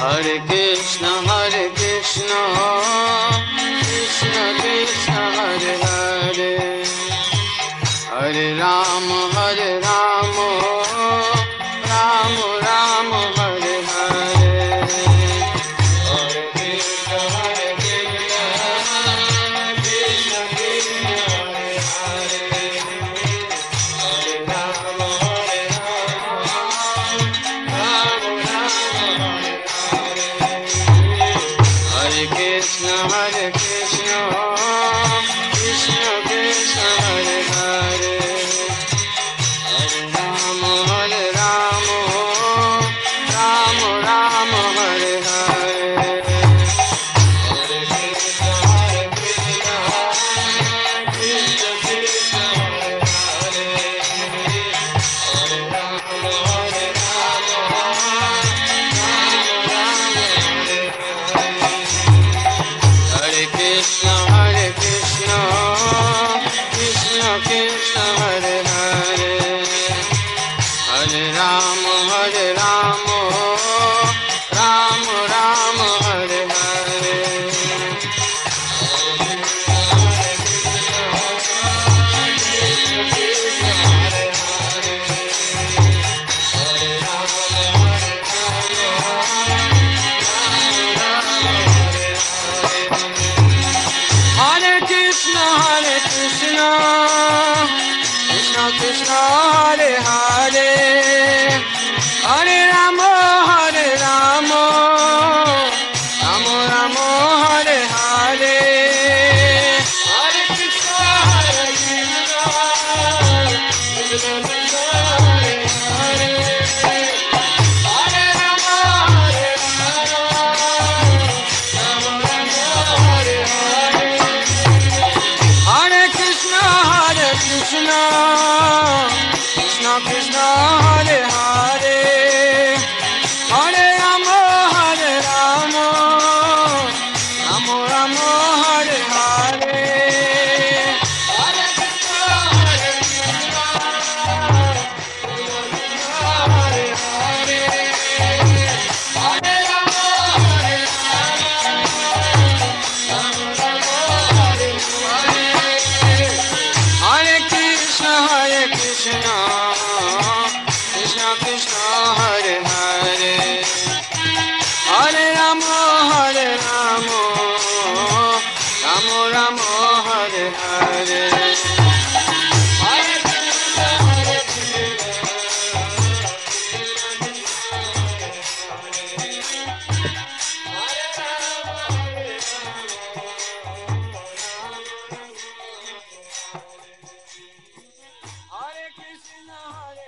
Hare Krishna, Krishna Krishna, Hare Hare, Hare Rama, Rama Rama, Hare Hare, Hare Krishna, Krishna Krishna, Hare Hare, Hare Rama, Rama Rama, Hare Krishna, Krishna Krishna, Hare Hare, Hare Rama, Rama Rama, Hare Hare, Hare Krishna, Krishna Krishna, Hare Hare, Hare Rama, Hare Krishna, Krishna Krishna, Hare Hare, Hare Rama, Rama Rama, Hare Hare, Hare Krishna, Krishna Krishna, Hare Hare, Hare Rama, Rama Rama, Hare Hare, Hare Krishna, Krishna Krishna, Hare Hare, Hare Rama, Rama Hare Hare, Hare Krishna, Krishna Krishna, Hare Hare, Hare Rama, Rama Rama, Hare Hare, Hare Krishna, Hare Hare, Hare Rama, Rama Hare Hare, Hare Krishna, Krishna Krishna, Hare Hare, Hare Rama, Rama Rama, Hare Hare, Hare Krishna, Hare Krishna, Hare